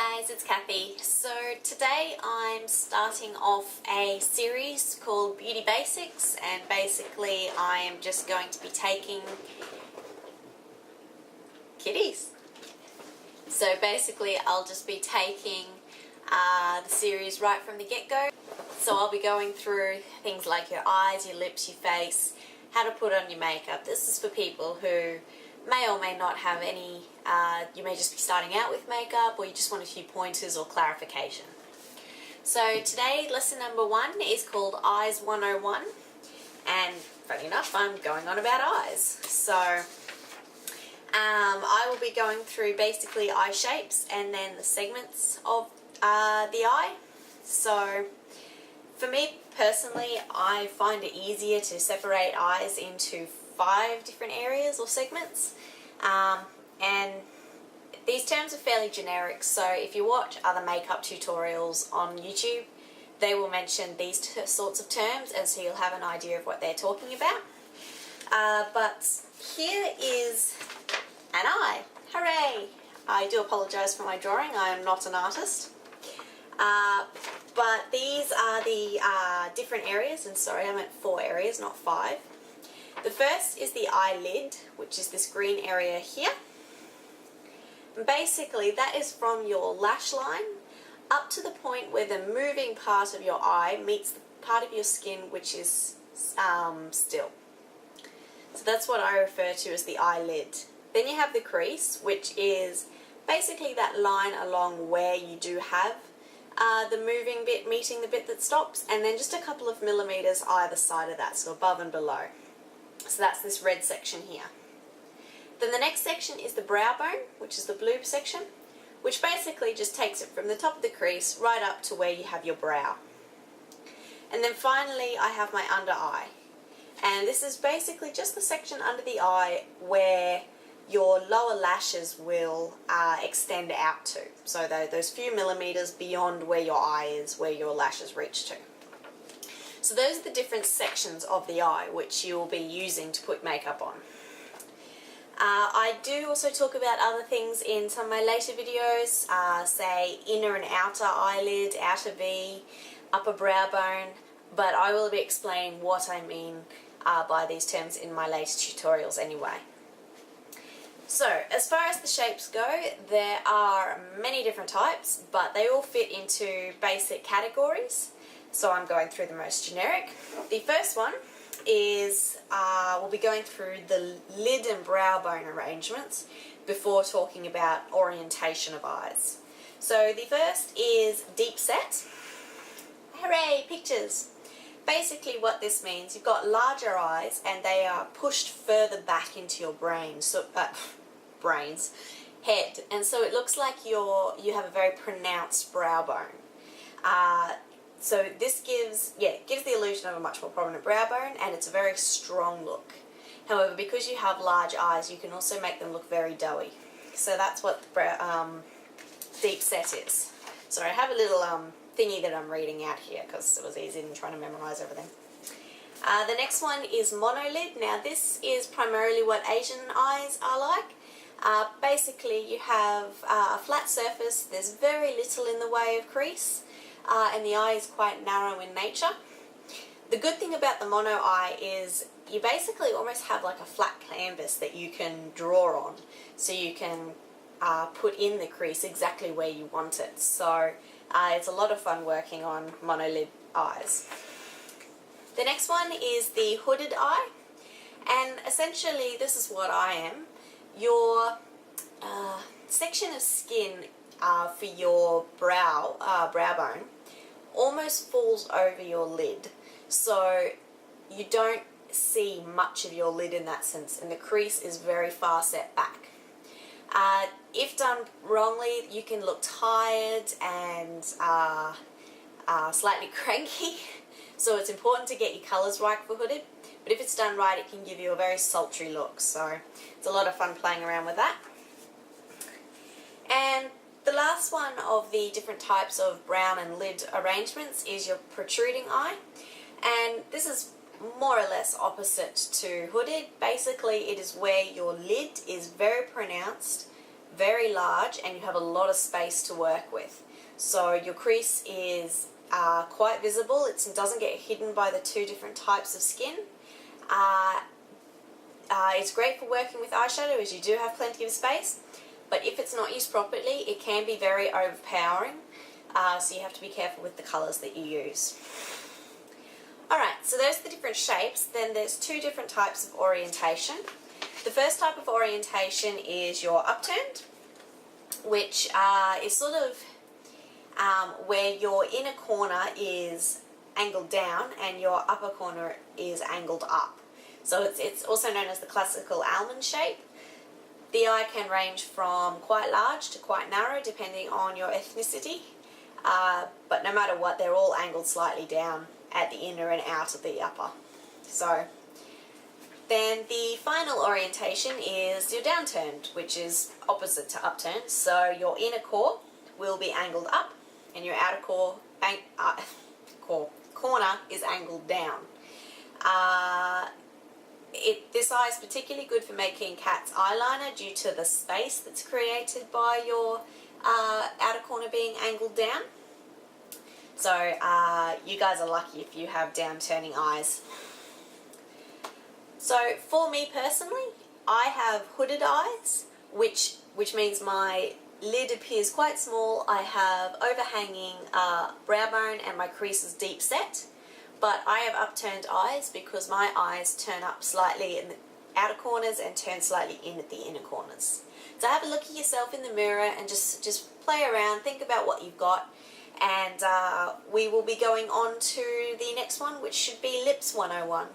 guys, it's Kathy. So today I'm starting off a series called Beauty Basics, and basically I am just going to be taking kitties. So basically I'll just be taking the series right from the get-go. So I'll be going through things like your eyes, your lips, your face, how to put on your makeup. This is for people who may or may not have any, you may just be starting out with makeup, or you just want a few pointers or clarification. So today lesson number 1 is called Eyes 101, and funny enough I'm going on about eyes. So I will be going through basically eye shapes and then the segments of the eye. So for me personally, I find it easier to separate eyes into 5 different areas or segments, and these terms are fairly generic, so if you watch other makeup tutorials on YouTube, they will mention these sorts of terms, and so you'll have an idea of what they're talking about. But here is an eye. Hooray! I do apologise for my drawing, I am not an artist. But these are the different areas, and sorry, I meant 4 areas, not 5. The first is the eyelid, which is this green area here. Basically, that is from your lash line up to the point where the moving part of your eye meets the part of your skin which is still. So that's what I refer to as the eyelid. Then you have the crease, which is basically that line along where you do have the moving bit meeting the bit that stops, and then just a couple of millimeters either side of that, so above and below. So that's this red section here. Then the next section is the brow bone, which is the blue section, which basically just takes it from the top of the crease right up to where you have your brow. And then finally I have my under eye, and this is basically just the section under the eye where your lower lashes will extend out to. So those few millimeters beyond where your eye is, where your lashes reach to. So those are the different sections of the eye which you will be using to put makeup on. I do also talk about other things in some of my later videos, say inner and outer eyelid, outer V, upper brow bone, but I will be explaining what I mean by these terms in my later tutorials anyway. So as far as the shapes go, there are many different types, but they all fit into basic categories. So I'm going through the most generic. The first one is, we'll be going through the lid and brow bone arrangements before talking about orientation of eyes. So the first is deep set. Hooray, pictures! Basically what this means, you've got larger eyes and they are pushed further back into your brain, so, head, and so it looks like you have a very pronounced brow bone. So this gives the illusion of a much more prominent brow bone, and it's a very strong look. However, because you have large eyes, you can also make them look very doughy. So that's what deep set is. Sorry, I have a little thingy that I'm reading out here because it was easy than trying to memorize everything. The next one is monolid. Now this is primarily what Asian eyes are like. Basically you have a flat surface, there's very little in the way of crease, and the eye is quite narrow in nature. The good thing about the mono eye is you basically almost have like a flat canvas that you can draw on, so you can put in the crease exactly where you want it. So it's a lot of fun working on monolid eyes. The next one is the hooded eye, and essentially this is what I am. Your section of skin for your brow bone almost falls over your lid, so you don't see much of your lid in that sense, and the crease is very far set back. If done wrongly, you can look tired and slightly cranky, so it's important to get your colours right for hooded, but if it's done right it can give you a very sultry look, so it's a lot of fun playing around with that. And the last one of the different types of brown and lid arrangements is your protruding eye, and this is more or less opposite to hooded. Basically it is where your lid is very pronounced very large and you have a lot of space to work with. So your crease is quite visible. It doesn't get hidden by the two different types of skin. It's great for working with eyeshadow as you do have plenty of space, but if it's not used properly, it can be very overpowering. So you have to be careful with the colours that you use. Alright, so those are the different shapes. Then there's two different types of orientation. The first type of orientation is your upturned, which is sort of where your inner corner is angled down and your upper corner is angled up. So it's also known as the classical almond shape. The eye can range from quite large to quite narrow depending on your ethnicity, but no matter what, they're all angled slightly down at the inner and out of the upper. So then the final orientation is your downturned, which is opposite to upturned. So your inner core will be angled up and your outer corner is angled down. This eye is particularly good for making cat's eyeliner due to the space that's created by your outer corner being angled down. So you guys are lucky if you have down-turning eyes. So for me personally, I have hooded eyes, which means my lid appears quite small. I have overhanging brow bone and my crease is deep set. But I have upturned eyes because my eyes turn up slightly in the outer corners and turn slightly in at the inner corners. So have a look at yourself in the mirror and just play around, think about what you've got, and we will be going on to the next one, which should be Lips 101.